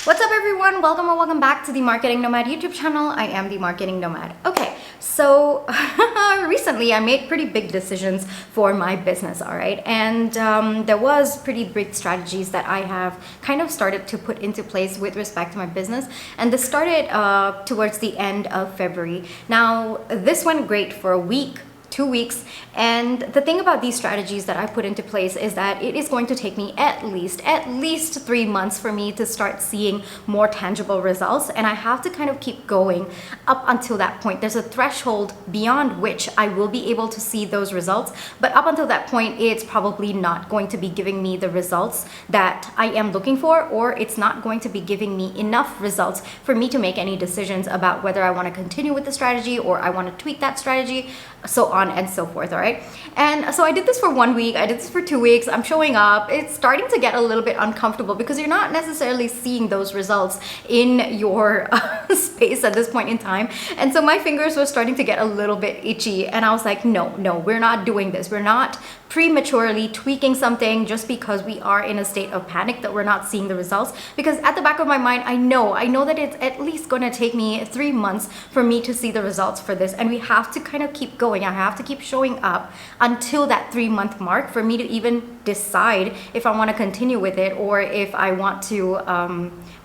What's up everyone? Welcome or welcome back to the Marketing Nomad YouTube channel. I am the Marketing Nomad. Okay, so recently I made pretty big decisions for my business, all right? And there was pretty big strategies that I have kind of started to put into place with respect to my business. And this started towards the end of February. Now, this went great for a week, 2 weeks, and the thing about these strategies that I put into place is that it is going to take me at least 3 months for me to start seeing more tangible results, and I have to kind of keep going up until that point. There's a threshold beyond which I will be able to see those results, but up until that point it's probably not going to be giving me the results that I am looking for, or it's not going to be giving me enough results for me to make any decisions about whether I want to continue with the strategy or I want to tweak that strategy, so on and so forth. All right, and so I did this for 1 week, I did this for 2 weeks, I'm showing up. It's starting to get a little bit uncomfortable because you're not necessarily seeing those results in your space at this point in time, and so my fingers were starting to get a little bit itchy, and I was like, no, we're not doing this. We're not prematurely tweaking something just because we are in a state of panic that we're not seeing the results, because at the back of my mind I know that it's at least going to take me 3 months for me to see the results for this, and we have to kind of keep going. I have to keep showing up until that 3-month mark for me to even decide if I want to continue with it or if I want to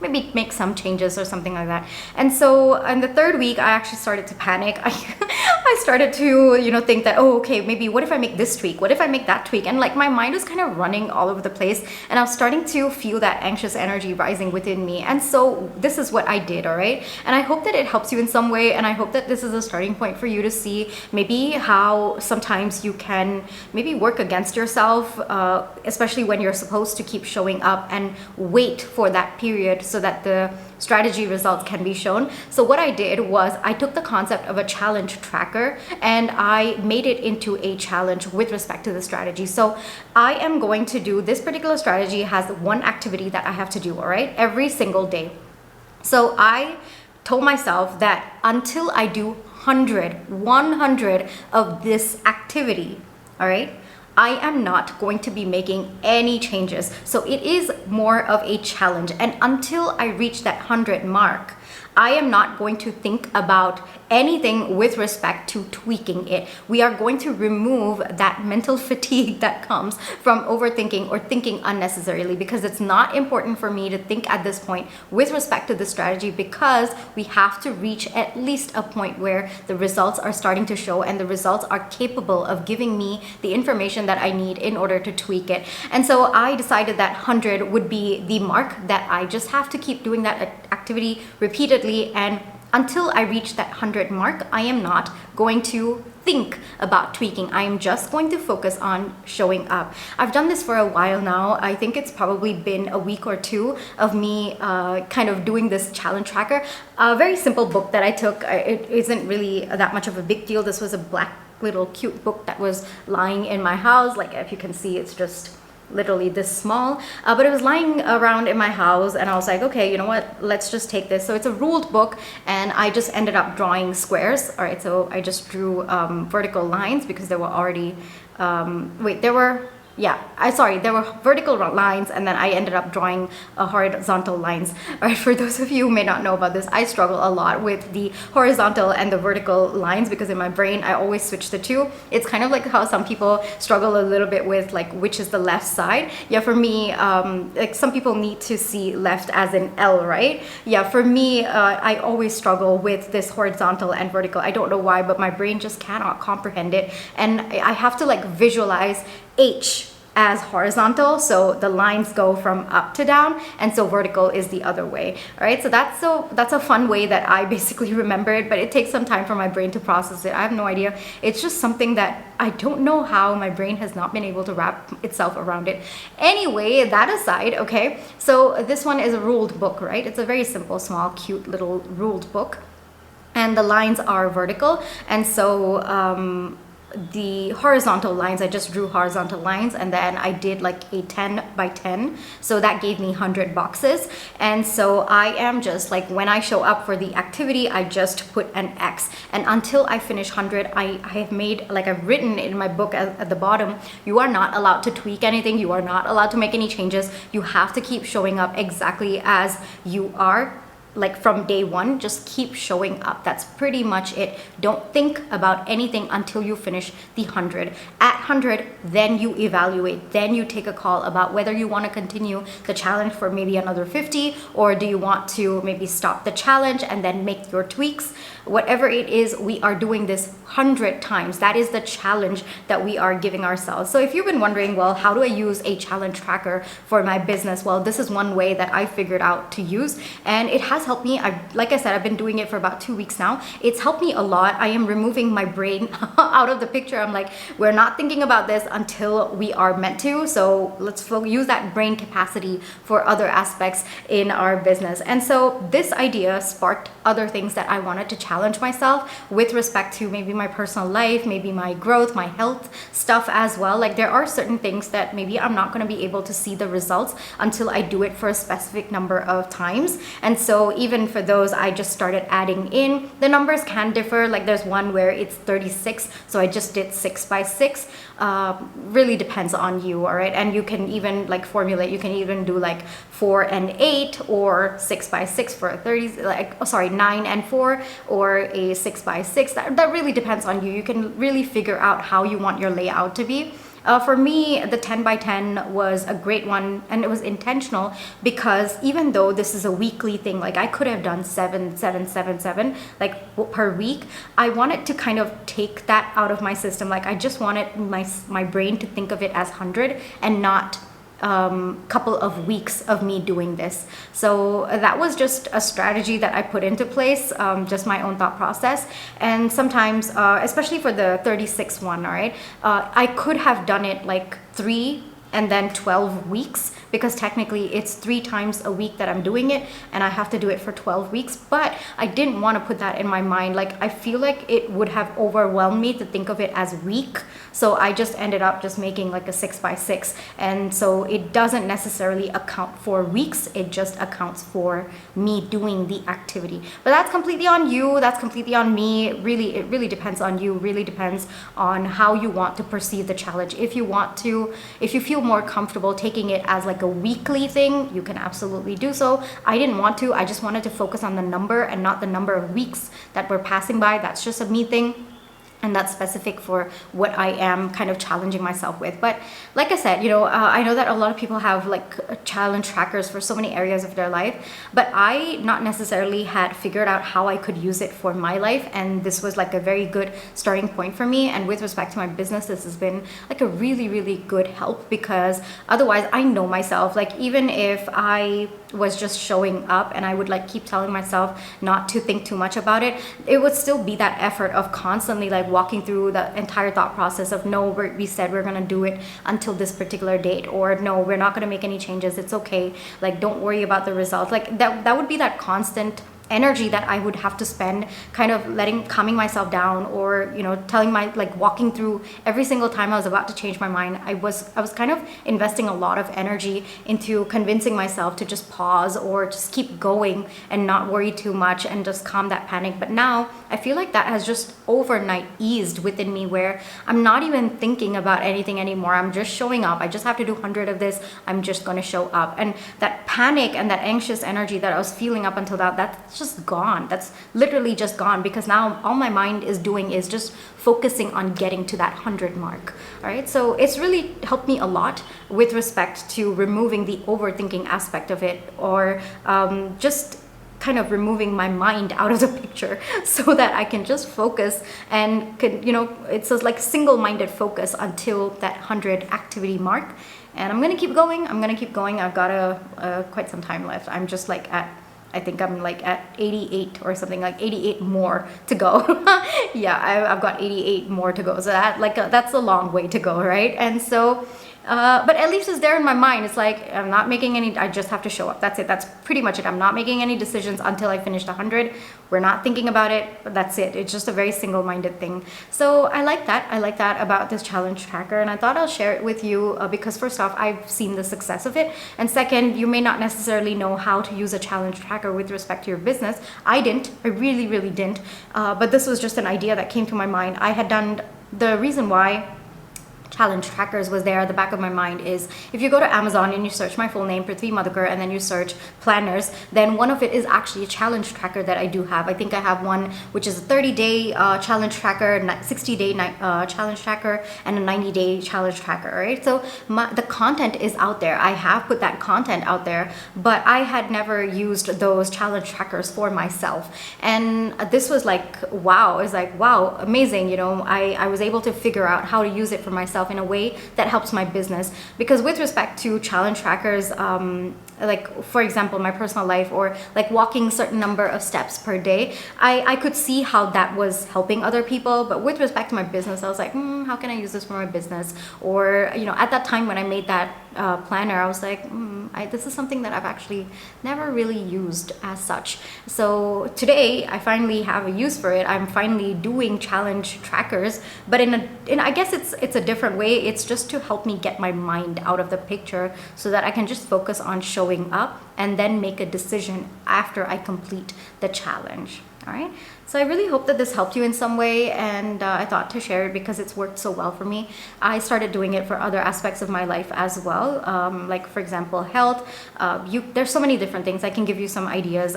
maybe make some changes or something like that. And so in the 3rd week I actually started to panic. I started to think that, oh, okay, maybe what if I make this tweak, what if I make that tweak, and like my mind was kind of running all over the place, and I was starting to feel that anxious energy rising within me. And so this is what I did, all right? And I hope that it helps you in some way, and I hope that this is a starting point for you to see maybe how sometimes you can maybe work against yourself, especially when you're supposed to keep showing up and wait for that period so that the strategy results can be shown. So what I did was I took the concept of a challenge tracker and I made it into a challenge with respect to the strategy. So I am going to do this particular strategy has one activity that I have to do, all right, every single day. So I told myself that until I do 100 of this activity, all right, I am not going to be making any changes. So it is more of a challenge. And until I reach that 100 mark, I am not going to think about anything with respect to tweaking it. We are going to remove that mental fatigue that comes from overthinking or thinking unnecessarily, because it's not important for me to think at this point with respect to the strategy, because we have to reach at least a point where the results are starting to show and the results are capable of giving me the information that I need in order to tweak it. And so I decided that 100 would be the mark, that I just have to keep doing that activity repeatedly, and until I reach that 100 mark, I am not going to think about tweaking. I am just going to focus on showing up. I've done this for a while now. I think it's probably been a week or 2 of me kind of doing this challenge tracker. A very simple book that I took. It isn't really that much of a big deal. This was a black little cute book that was lying in my house. Like, if you can see, it's just literally this small, but it was lying around in my house, and I was like, okay, you know what, let's just take this. So it's a ruled book, and I just ended up drawing squares. All right, so I just drew vertical lines because there were already there were vertical lines, and then I ended up drawing horizontal lines. All right, for those of you who may not know about this, I struggle a lot with the horizontal and the vertical lines because in my brain I always switch the two. It's kind of like how some people struggle a little bit with like which is the left side. Yeah, for me, like some people need to see left as in L, right? Yeah, for me, I always struggle with this horizontal and vertical. I don't know why, but my brain just cannot comprehend it, and I have to like visualize H as horizontal, so the lines go from up to down, and so vertical is the other way. All right, so that's a fun way that I basically remember it, but it takes some time for my brain to process it. I have no idea. It's just something that I don't know how my brain has not been able to wrap itself around it. Anyway, that aside, okay, so this one is a ruled book, right? It's a very simple, small, cute little ruled book, and the lines are vertical, and so the horizontal lines. I just drew horizontal lines, and then I did like a 10 by 10. So that gave me 100 boxes. And so I am just like, when I show up for the activity, I just put an X. And until I finish 100, I have made, like I've written in my book at the bottom, you are not allowed to tweak anything. You are not allowed to make any changes. You have to keep showing up exactly as you are. Like from day one, just keep showing up. That's pretty much it. Don't think about anything until you finish the 100. At 100, then you evaluate, then you take a call about whether you want to continue the challenge for maybe another 50, or do you want to maybe stop the challenge and then make your tweaks. Whatever it is, we are doing this 100 times. That is the challenge that we are giving ourselves. So if you've been wondering, well, how do I use a challenge tracker for my business? Well, this is one way that I figured out to use, and it has helped me. Like I said, I've been doing it for about 2 weeks now. It's helped me a lot. I am removing my brain out of the picture. I'm like, we're not thinking about this until we are meant to. So let's use that brain capacity for other aspects in our business. And so this idea sparked other things that I wanted to challenge myself with respect to maybe my personal life, maybe my growth, my health stuff as well. Like there are certain things that maybe I'm not going to be able to see the results until I do it for a specific number of times. And so even for those, I just started adding in. The numbers can differ. Like there's one where it's 36, so I just did 6 by 6. Really depends on you, all right? And you can even like formulate, you can even do like 4 and 8 or 6 by 6 for a 30, like, oh, sorry, 9 and 4 or a 6 by 6. That really depends on you. You can really figure out how you want your layout to be. For me, the 10 by 10 was a great one, and it was intentional because even though this is a weekly thing, like I could have done 7, 7, 7, 7, like per week, I wanted to kind of take that out of my system. Like I just wanted my brain to think of it as 100 and not couple of weeks of me doing this. So that was just a strategy that I put into place, just my own thought process. And sometimes, especially for the 36 one, all right, I could have done it like 3 and then 12 weeks, because technically it's 3 times a week that I'm doing it, and I have to do it for 12 weeks. But I didn't want to put that in my mind. Like I feel like it would have overwhelmed me to think of it as week. So I just ended up just making like a 6 by 6. And so it doesn't necessarily account for weeks. It just accounts for me doing the activity. But that's completely on you. That's completely on me. Really, it really depends on you. Really depends on how you want to perceive the challenge. If you feel more comfortable taking it as like a weekly thing, you can absolutely do so. I didn't want to. I just wanted to focus on the number and not the number of weeks that were passing by. That's just a me thing. And that's specific for what I am kind of challenging myself with. But like I said, I know that a lot of people have like challenge trackers for so many areas of their life, but I not necessarily had figured out how I could use it for my life. And this was like a very good starting point for me. And with respect to my business, this has been like a really, really good help, because otherwise I know myself, like even if I was just showing up and I would like keep telling myself not to think too much about it, it would still be that effort of constantly like walking through the entire thought process of no, we said we're going to do it until this particular date, or no, we're not going to make any changes, it's okay, like don't worry about the results. Like that would be that constant energy that I would have to spend kind of calming myself down, or telling walking through every single time I was about to change my mind. I was kind of investing a lot of energy into convincing myself to just pause or just keep going and not worry too much and just calm that panic. But now I feel like that has just overnight eased within me, where I'm not even thinking about anything anymore. I'm just showing up. I just have to do 100 of this. I'm just going to show up. And that panic and that anxious energy that I was feeling up until that's just gone. That's literally just gone, because now all my mind is doing is just focusing on getting to that 100 mark. All right. So it's really helped me a lot with respect to removing the overthinking aspect of it, or just kind of removing my mind out of the picture so that I can just focus and it's just like single-minded focus until that 100 activity mark. And I'm going to keep going. I've got quite some time left. I'm just like I think I'm like at 88 or something, like 88 more to go. Yeah, I've got 88 more to go. So that's a long way to go, right? And so But at least it's there in my mind. It's like, I'm not making any, I just have to show up. That's it. That's pretty much it. I'm not making any decisions until I finish the 100. We're not thinking about it, but that's it. It's just a very single-minded thing. So I like that. I like that about this challenge tracker. And I thought I'll share it with you because first off, I've seen the success of it. And second, you may not necessarily know how to use a challenge tracker with respect to your business. I didn't. I really, really didn't. But this was just an idea that came to my mind. I had done, the reason why challenge trackers was there at the back of my mind is if you go to Amazon and you search my full name, Prithvi Madhukar, and then you search planners, then one of it is actually a challenge tracker that I do have. I think I have one which is a 30-day challenge tracker, 60-day challenge tracker, and a 90-day challenge tracker, right? So the content is out there. I have put that content out there, but I had never used those challenge trackers for myself. And this was like, wow, it's like, wow, amazing. You know, I was able to figure out how to use it for myself in a way that helps my business. Because with respect to challenge trackers, like for example, my personal life or like walking a certain number of steps per day, I could see how that was helping other people. But with respect to my business, I was like, how can I use this for my business? Or, you know, at that time when I made that planner, I was like, this is something that I've actually never really used as such. So today I finally have a use for it. I'm finally doing challenge trackers, but in I guess it's a different way. It's just to help me get my mind out of the picture so that I can just focus on showing up and then make a decision after I complete the challenge. All right. So I really hope that this helped you in some way, and I thought to share it because it's worked so well for me. I started doing it for other aspects of my life as well, like for example, health. There's so many different things. I can give you some ideas,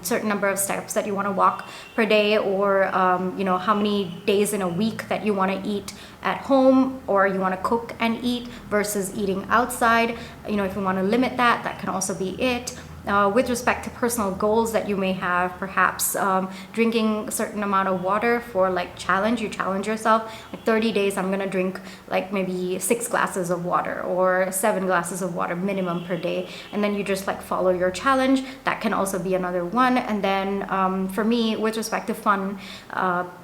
certain number of steps that you want to walk per day, or you know, how many days in a week that you want to eat at home, or you want to cook and eat versus eating outside. You know, if you want to limit that, that can also be it. With respect to personal goals that you may have, perhaps drinking a certain amount of water for like you challenge yourself, like 30 days I'm gonna drink like maybe 6 glasses of water or 7 glasses of water minimum per day, and then you just like follow your challenge. That can also be another one. And then for me, with respect to fun,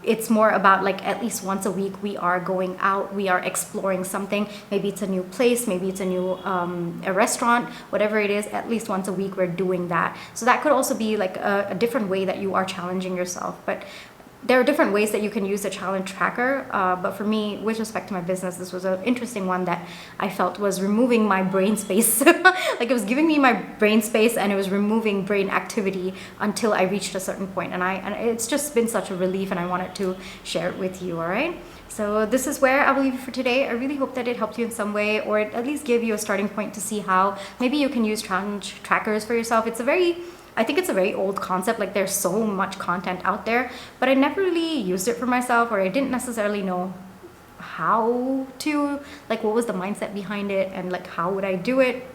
it's more about like at least once a week we are going out, we are exploring something. Maybe it's a new place, maybe it's a new a restaurant, whatever it is, at least once a week we're doing that. So that could also be like a different way that you are challenging yourself. But there are different ways that you can use the challenge tracker. But for me, with respect to my business, this was an interesting one that I felt was removing my brain space. Like it was giving me my brain space and it was removing brain activity until I reached a certain point. And it's just been such a relief, and I wanted to share it with you. All right. So this is where I will leave you for today. I really hope that it helped you in some way, or it at least gave you a starting point to see how maybe you can use challenge trackers for yourself. I think it's a very old concept. Like there's so much content out there, but I never really used it for myself, or I didn't necessarily know how to, like what was the mindset behind it and like how would I do it.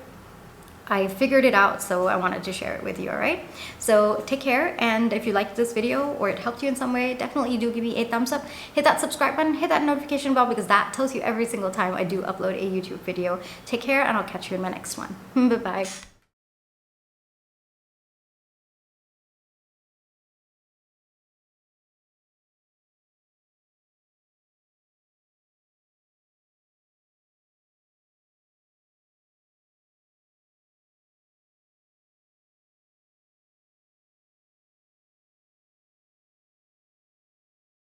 I figured it out, so I wanted to share it with you, all right? So take care, and if you liked this video or it helped you in some way, definitely do give me a thumbs up, hit that subscribe button, hit that notification bell, because that tells you every single time I do upload a YouTube video. Take care, and I'll catch you in my next one. Bye-bye.